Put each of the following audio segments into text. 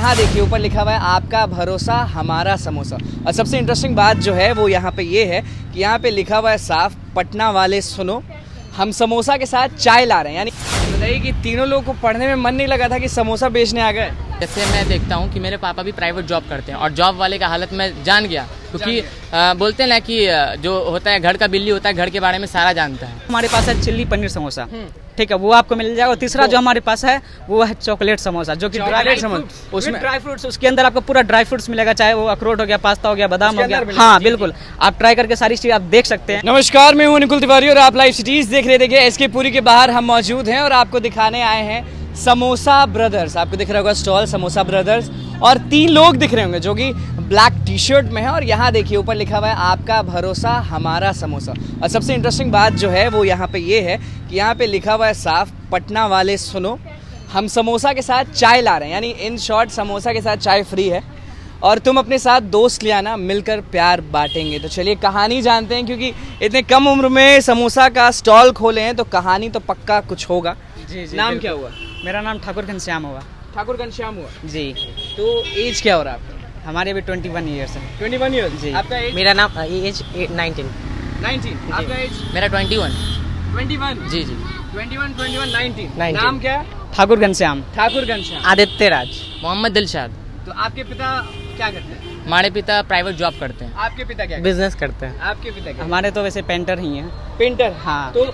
यहाँ देखिए ऊपर लिखा हुआ है आपका भरोसा हमारा समोसा। और सबसे इंटरेस्टिंग बात जो है वो यहाँ पे ये है कि यहाँ पे लिखा हुआ है साफ, पटना वाले सुनो, हम समोसा के साथ चाय ला रहे हैं। यानी बताइए कि तीनों लोगों को पढ़ने में मन नहीं लगा था कि समोसा बेचने आ गए। जैसे मैं देखता हूँ कि मेरे पापा भी प्राइवेट जॉब करते हैं और जॉब वाले का हालत मैं जान गया, क्योंकि बोलते हैं ना कि जो होता है घर का बिल्ली होता है, घर के बारे में सारा जानता है। हमारे पास है चिल्ली पनीर समोसा, ठीक है, वो आपको मिल जाएगा। और तीसरा जो हमारे पास है वो है चॉकलेट समोसा, जो कि चॉकलेट समोसा, उसमें ड्राई फ्रूट्स, उसके अंदर आपको पूरा ड्राई फ्रूट्स मिलेगा, चाहे वो अखरोट हो गया, पास्ता हो गया, बादाम हो गया। हाँ बिल्कुल, आप ट्राई करके सारी चीज़ आप देख सकते हैं। नमस्कार, मैं हूं निकुल तिवारी और आप लाइव सिटीज देख रहे थे। एसके पुरी के बाहर हम मौजूद हैं और आपको दिखाने आए हैं समोसा ब्रदर्स। आपको दिख रहा होगा स्टॉल समोसा ब्रदर्स, और 3 लोग दिख रहे होंगे जो कि ब्लैक टी शर्ट में है। और यहाँ देखिए ऊपर लिखा हुआ है आपका भरोसा हमारा समोसा। और सबसे इंटरेस्टिंग बात जो है वो यहाँ पे ये है कि यहाँ पे लिखा हुआ है साफ, पटना वाले सुनो, हम समोसा के साथ चाय ला रहे हैं। यानी इन शॉर्ट समोसा के साथ चाय फ्री है और तुम अपने साथ दोस्त ले आना, मिलकर प्यार बांटेंगे। तो चलिए कहानी जानते हैं, क्योंकि इतने कम उम्र में समोसा का स्टॉल खोले हैं तो कहानी तो पक्का कुछ होगा। जी नाम क्या हुआ? मेरा नाम ठाकुर घनश्याम हुआ। ठाकुर घनश्याम हुआ जी। तो एज क्या हो रहा है आपका? हमारे अभी 21 ईयर्स है। 21 ईयर्स जी। आपका एज? मेरा नाम एज 19। 19। आपका एज? मेरा 21। 21। जी जी। 21, 19। 19। नाम क्या है? ठाकुर घनश्याम। ठाकुर घनश्याम। आदित्य राज। मोहम्मद दिलशाद। तो आपके पिता क्या करते हैं? हमारे पिता प्राइवेट जॉब करते हैं। आपके पिता क्या करते बिजनेस करते हैं। हैं? आपके पिता क्या? हमारे तो वैसे पेंटर ही हैं। पेंटर। हाँ। तो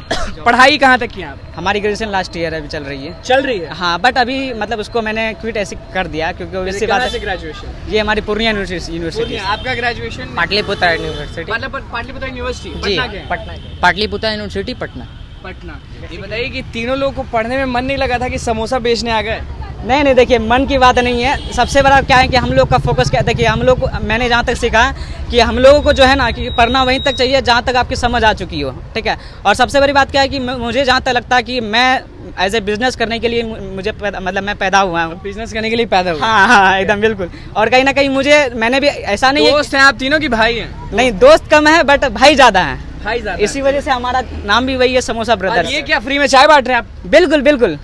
पढ़ाई कहाँ तक की आप? हमारी ग्रेजुएशन लास्ट ईयर अभी चल रही है। चल रही है। हाँ, बट अभी मतलब उसको मैंने क्विट ऐसे कर दिया, क्योंकि वैसी बात है, ग्रेजुएशन? ये हमारी पूर्णिया यूनिवर्सिटी। आपका graduation? Pataliputra university. Pataliputra university ji, Patna के? पटना। पाटलिपुत्र यूनिवर्सिटी पटना। पटना। ये बताइए कि तीनों लोगों को पढ़ने में मन नहीं लगा था कि समोसा बेचने आ गए। नहीं, देखिए मन की बात नहीं है। सबसे बड़ा क्या है कि हम लोग का फोकस क्या, देखिए हम लोग को, मैंने जहाँ तक सीखा कि हम लोगों को जो है ना कि पढ़ना वहीं तक चाहिए जहाँ तक आपकी समझ आ चुकी हो, ठीक है। और सबसे बड़ी बात क्या है कि मुझे जहाँ तक लगता है कि मैं एज ए बिजनेस करने के लिए मुझे मतलब मैं पैदा हुआ हूँ। बिजनेस करने के लिए पैदा हुआ? हाँ, एकदम बिल्कुल। और कहीं ना कहीं मैंने भी ऐसा नहीं, दोस्त हैं आप तीनों की भाई हैं? नहीं, दोस्त कम है बट भाई ज्यादा है। भाई ज्यादा। इसी वजह से हमारा नाम भी वही है, समोसा ब्रदर्स। ये क्या फ्री में चाय बांट रहे हैं आप? बिल्कुल।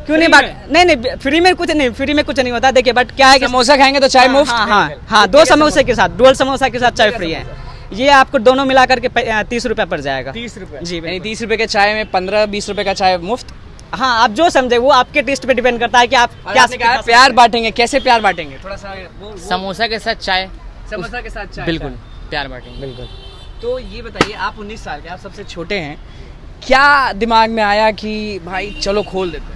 क्यों नहीं बात? नहीं, फ्री में कुछ नहीं होता। देखिए बट क्या है कि समोसा खाएंगे तो चाय मुफ्त? हाँ, 2 समोसे के साथ, डुअल समोसा के साथ चाय फ्री है। ये आपको दोनों मिला करके 30 रुपये पड़ जाएगा। 30 रुपये? जी, यानी 30 रुपये के चाय में 15-20 रुपये का चाय मुफ्त? हाँ, आप जो समझे, वो आपके टेस्ट पे डिपेंड करता है कि आप क्या कहा प्यार बांटेंगे। कैसे प्यार बांटेंगे? थोड़ा सा समोसा के साथ चाय। समोसा के साथ चाय? बिल्कुल प्यार बांटेंगे। बिल्कुल। तो ये बताइए, आप 19 साल के, आप सबसे छोटे हैं, क्या दिमाग में आया कि भाई चलो खोल देते हैं?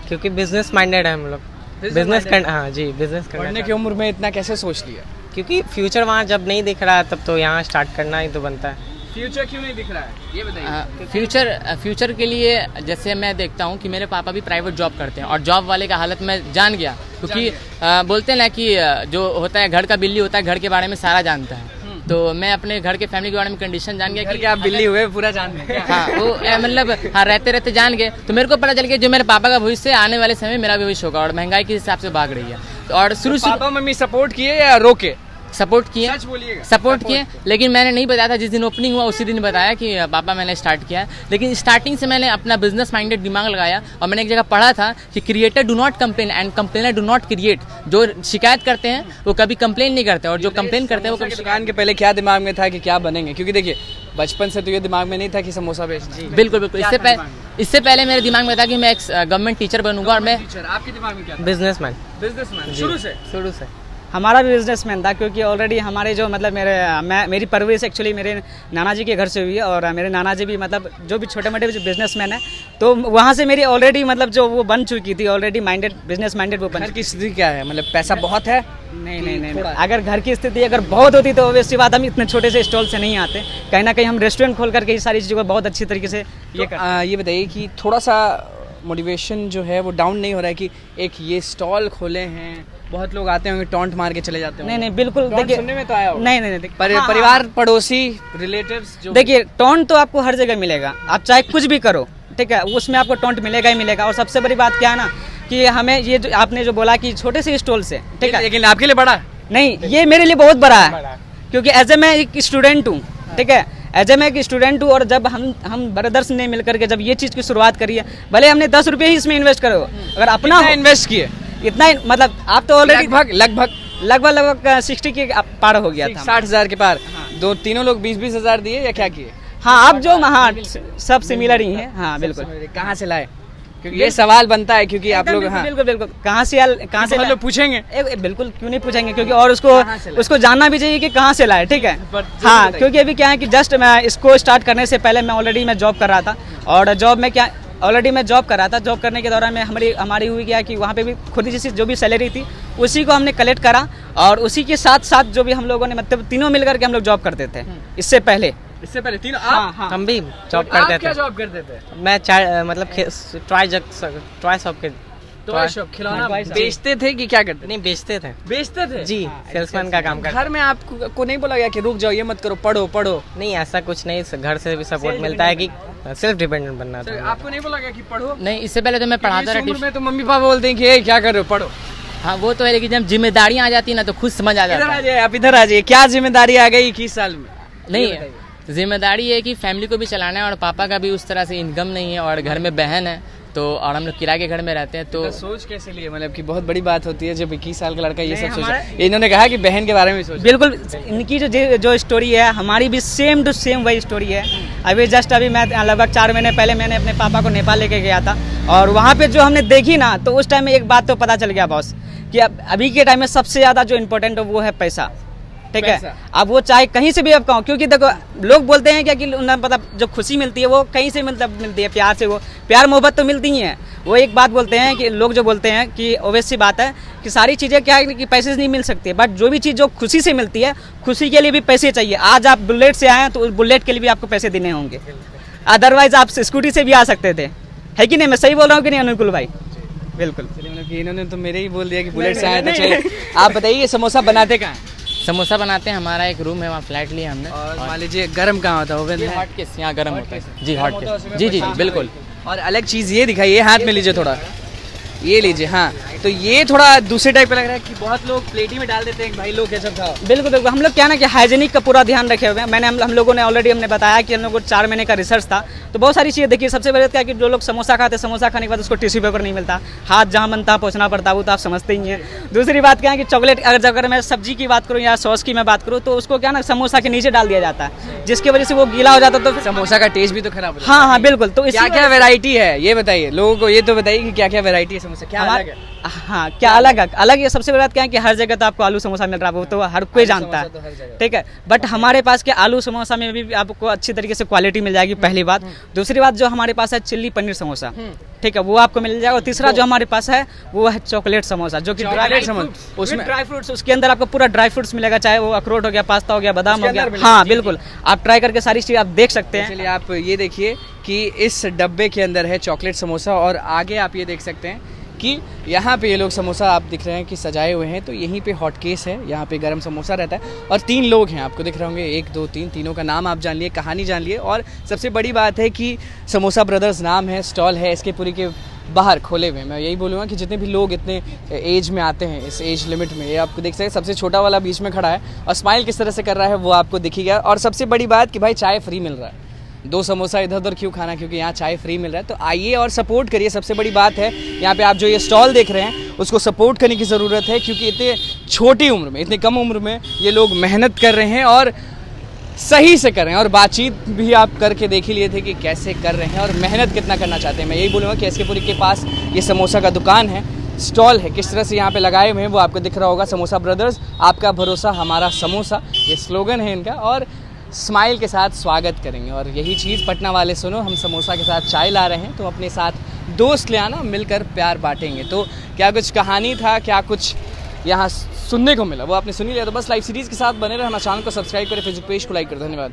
क्योंकि बिजनेस माइंडेड है हम लोग। बिजनेस करना, हाँ जी, बिजनेस करना। पढ़ने की उम्र में इतना कैसे सोच लिया? क्योंकि फ्यूचर वहाँ जब नहीं दिख रहा तब तो यहाँ स्टार्ट करना ही तो बनता है। फ्यूचर क्यों नहीं दिख रहा है ये बताइए। फ्यूचर के लिए जैसे मैं देखता हूँ कि मेरे पापा भी प्राइवेट जॉब करते हैं और जॉब वाले का हालत मैं जान गया, क्योंकि बोलते हैं ना कि जो होता है घर का बिल्ली होता है, घर के बारे में सारा जानता है। तो मैं अपने घर के फैमिली के बारे में कंडीशन जान गया कि आप बिल्ली हुए पूरा जान गए। हाँ, वो मतलब हाँ, रहते जान गए। तो मेरे को पता चल गया जो मेरे पापा का भविष्य आने वाले समय मेरा भी भविष्य होगा, और महंगाई के हिसाब से भाग रही है। और शुरू से पापा मम्मी सपोर्ट किए या रोके? सपोर्ट किए। सच बोलिएगा। सपोर्ट किए, लेकिन मैंने नहीं बताया था। जिस दिन ओपनिंग हुआ उसी दिन बताया कि पापा मैंने स्टार्ट किया है। लेकिन स्टार्टिंग से मैंने अपना बिजनेस माइंडेड दिमाग लगाया, और मैंने एक जगह पढ़ा था कि creator do not complain and complainer do not create. जो शिकायत करते हैं वो कभी कंप्लेन नहीं करते, और जो कंप्लेन करते हैं वो कभी। दुकान के पहले क्या दिमाग में था कि क्या बनेंगे? क्योंकि देखिए बचपन से तो ये दिमाग में नहीं था कि समोसा बेचना। बिल्कुल। इससे पहले मेरे दिमाग में था कि मैं एक गवर्नमेंट टीचर बनूंगा। और मैं आपके दिमाग में क्या था? बिजनेसमैन शुरू से। हमारा भी बिजनेसमैन था, क्योंकि ऑलरेडी हमारे जो मतलब मेरी परवरिश एक्चुअली मेरे नाना जी के घर से हुई है। और मेरे नाना जी भी मतलब जो भी छोटे मोटे बिजनेसमैन है, तो वहाँ से मेरी ऑलरेडी मतलब जो वो बन चुकी थी, ऑलरेडी बिजनेस माइंडेड वो बन। घर की स्थिति क्या है? मतलब पैसा बहुत है? नहीं। अगर घर की स्थिति अगर बहुत होती तो ऑब्वियसली बात हम इतने छोटे से स्टॉल से नहीं आते। कहीं ना कहीं हम रेस्टोरेंट खोल करके ये सारी चीज़ों को बहुत अच्छी तरीके से ये बताइए कि थोड़ा सा मोटिवेशन जो है वो डाउन नहीं हो रहा है कि एक ये स्टॉल खोले हैं, बहुत लोग आते होंगे टॉन्ट मार के चले जाते हैं? नहीं, बिल्कुल। देखिए, सुनने में तो आया होगा। नहीं, परिवार पड़ोसी रिलेटिव्स जो, देखिए टॉन्ट तो आपको हर जगह मिलेगा, आप चाहे कुछ भी करो, ठीक है, उसमें आपको टॉन्ट मिलेगा ही मिलेगा। और सबसे बड़ी बात क्या है ना कि हमें ये जो आपने जो बोला कि छोटे से स्टॉल से, ठीक है, लेकिन आपके लिए बड़ा नहीं, ये मेरे लिए बहुत बड़ा है, क्योंकि एज ए मैं एक स्टूडेंट हूँ, ठीक है, एज ए मैं एक स्टूडेंट हूँ। और जब हम ब्रदर्स ने मिलकर के जब ये चीज़ की शुरुआत करी है, भले हमने 10 रुपये ही इसमें इन्वेस्ट करो, अगर अपना इन्वेस्ट किए इतना ही मतलब आप तो ऑलरेडी लगभग लगभग 60 के पार हो गया था। 60,000 के पार। दो तीनों लोग 20-20 हजार दिए या क्या किए? हाँ आप जो हाँ सब सिमिलर ही है। हाँ बिल्कुल। कहाँ से लाए? क्योंकि ये सवाल बनता है, क्योंकि आप लोग हाँ बिल्कुल बिल्कुल कहाँ से लोग पूछेंगे। बिल्कुल क्यों नहीं पूछेंगे, क्योंकि और उसको जानना भी चाहिए कि कहाँ से लाए, ठीक है। हाँ क्योंकि अभी क्या है कि जस्ट मैं इसको स्टार्ट करने से पहले मैं ऑलरेडी मैं जॉब कर रहा था, और जॉब में क्या ऑलरेडी मैं जॉब कर रहा था। जॉब करने के दौरान में हमारी हुई क्या कि वहाँ पे भी खुद जैसी जो भी सैलरी थी उसी को हमने कलेक्ट करा, और उसी के साथ साथ जो भी हम लोगों ने मतलब तीनों मिल करके हम लोग जॉब करते थे इससे पहले तीनों। हाँ। हम भी जॉब करते थे। क्या जॉब करते थे? मैं मतलब टॉय शॉप के टॉय शॉप, खिलौना बेचते थे कि क्या करते? नहीं बेचते थे थे जी, सेल्समैन का काम करते। घर में आपको नहीं बोला गया कि रुक जाओ, ये मत करो, पढ़ो? नहीं ऐसा कुछ नहीं, घर से भी सपोर्ट मिलता है कि सेल्फ डिपेंडेंट बनना था। आपको नहीं बोला गया कि पढ़ो? नहीं, इससे पहले तो मैं पढ़ाता इस उम्र रहा। में तो मम्मी पापा बोलते हैं कि ए, क्या कर रहे हो, पढ़ो। हाँ वो तो है, लेकिन जब जिम्मेदारियाँ आ जाती है ना तो खुद समझ आ इधर जाता आ है। जाइए, आप इधर आ जाइए। क्या जिम्मेदारी आ गई 21 साल में? नहीं, जिम्मेदारी है कि फैमिली को भी चलाना है, और पापा का भी उस तरह से इनकम नहीं है, और घर में बहन है तो, और हम लोग किराए के घर में रहते हैं तो सोच कैसे लिए? मतलब कि बहुत बड़ी बात होती है जब 21 साल का लड़का ये सब सोचा। इन्होंने कहा कि बहन के बारे में सोच। बिल्कुल इनकी जो स्टोरी है हमारी भी सेम टू सेम वही स्टोरी है। अभी मैं लगभग 4 महीने पहले मैंने अपने पापा को नेपाल लेके गया था, और वहाँ पे जो हमने देखी ना तो उस टाइम में एक बात तो पता चल गया बॉस कि अभी के टाइम में सबसे ज़्यादा जो इम्पोर्टेंट है वो है पैसा, ठीक है। अब वो चाहे कहीं से भी आप कहो, क्योंकि देखो लोग बोलते हैं क्या कि उन्हें पता जो खुशी मिलती है वो कहीं से मिलती है, प्यार से। वो प्यार मोहब्बत तो मिलती ही है। वो एक बात बोलते हैं कि लोग जो बोलते हैं कि ओवेस सी बात है कि सारी चीज़ें क्या है कि पैसे से नहीं मिल सकती है, बट जो भी चीज़ जो खुशी से मिलती है, खुशी के लिए भी पैसे चाहिए। आज आप बुलेट से आए हैं तो उस बुलेट के लिए भी आपको पैसे देने होंगे, अदरवाइज आप स्कूटी से भी आ सकते थे, है कि नहीं? मैं सही बोल रहा हूँ कि नहीं अनुकूल भाई? बिल्कुल। मतलब कि इन्होंने तो मेरे ही बोल दिया कि बुलेट से आए तो चलिए। आप बताइए समोसा बनाते कहाँ हैं? समोसा बनाते हैं, हमारा एक रूम है वहाँ, फ्लैट लिया हमने। और मान लीजिए गर्म कहाँ होता है? ओवन में? हॉट केस यहाँ गर्म होता है जी, हॉट केस जी, बिल्कुल। और अलग चीज़ ये दिखाइए, हाथ में लीजिए थोड़ा, ये लीजिए। हाँ तो ये थोड़ा दूसरे टाइप का लग रहा है कि बहुत लोग प्लेट ही में डाल देते हैं भाई लोग ये सब खाओ। बिल्कुल बिल्कुल, हम लोग क्या ना कि हाइजीनिक का पूरा ध्यान रखे हुए हैं। हम लोगों ने ऑलरेडी हमने बताया कि हम लोग को 4 महीने का रिसर्च था, तो बहुत सारी चीज़ें देखिए। सबसे पहले क्या कि जो लोग समोसा खाते हैं, समोसा खाने के बाद उसको टिश्यू पेपर नहीं मिलता, हाथ जहाँ बनता पहुँचना पड़ता, वो तो आप समझते ही हैं। दूसरी बात क्या है कि चॉकलेट, अगर मैं सब्जी की बात करूँ या सॉस की मैं बात करूँ, तो उसको क्या ना समोसा के नीचे डाल दिया जाता है, जिसकी वजह से वो गीला हो जाता है। तो समोसा का टेस्ट भी तो खराब हो जाता है। हाँ बिल्कुल। तो क्या क्या वैरायटी है ये बताइए लोगों को, ये तो बताइए कि क्या क्या वैरायटी है समोसा, क्या अलग है? हाँ क्या अलग ये सबसे बड़ी बात क्या है कि हर जगह तो आपको आलू समोसा मिल रहा है, वो तो हर कोई जानता है, ठीक है। बट हमारे पास क्या आलू समोसा में भी आपको अच्छी तरीके से क्वालिटी मिल जाएगी, पहली बात। दूसरी बात जो हमारे पास है चिल्ली पनीर समोसा, ठीक है, वो आपको मिल जाएगा। और तीसरा जो हमारे पास है वो है चॉकलेट समोसा, जो कि उसमें ड्राई फ्रूट्स, उसके अंदर आपको पूरा ड्राई फ्रूट्स मिलेगा, चाहे वो अखरोट हो गया, पास्ता हो गया, बादाम हो गया। हाँ बिल्कुल, आप ट्राई करके सारी चीज़ आप देख सकते हैं। चलिए आप ये देखिए कि इस डब्बे के अंदर है चॉकलेट समोसा, और आगे आप ये देख सकते हैं कि यहाँ पे ये लोग समोसा आप दिख रहे हैं कि सजाए हुए हैं। तो यहीं पे हॉट केस है, यहाँ पे गरम समोसा रहता है, और 3 लोग हैं आपको दिख रहे होंगे, 1 2 3, तीनों का नाम आप जान लिए, कहानी जान लिए। और सबसे बड़ी बात है कि समोसा ब्रदर्स नाम है, स्टॉल है इसके पूरी के बाहर खोले हुए। मैं यही बोलूँगा कि जितने भी लोग इतने एज में आते हैं, इस एज लिमिट में, ये आपको देख सकते हैं सबसे छोटा वाला बीच में खड़ा है और स्माइल किस तरह से कर रहा है वो आपको दिखेगा। और सबसे बड़ी बात कि भाई चाय फ्री मिल रहा है, 2 समोसा इधर उधर क्यों खाना, क्योंकि यहाँ चाय फ्री मिल रहा है। तो आइए और सपोर्ट करिए, सबसे बड़ी बात है यहाँ पे आप जो ये स्टॉल देख रहे हैं उसको सपोर्ट करने की ज़रूरत है, क्योंकि इतने छोटी उम्र में, इतने कम उम्र में ये लोग मेहनत कर रहे हैं और सही से कर रहे हैं। और बातचीत भी आप करके देख ही लिए थे कि कैसे कर रहे हैं और मेहनत कितना करना चाहते हैं। मैं यही बोलूँगा कि एस के पुरी के पास ये समोसा का दुकान है, स्टॉल है, किस तरह से यहाँ पे लगाए हुए हैं वो आपको दिख रहा होगा। समोसा ब्रदर्स, आपका भरोसा हमारा समोसा, ये स्लोगन है इनका, और स्माइल के साथ स्वागत करेंगे। और यही चीज़ पटना वाले सुनो, हम समोसा के साथ चाय ला रहे हैं, तो अपने साथ दोस्त ले आना, मिलकर प्यार बांटेंगे। तो क्या कुछ कहानी था, क्या कुछ यहाँ सुनने को मिला वो आपने सुनी लिया। तो बस लाइव सीरीज़ के साथ बने रहे, हमारे चैनल को सब्सक्राइब करें, फेसबुक पेज को लाइक करें। धन्यवाद।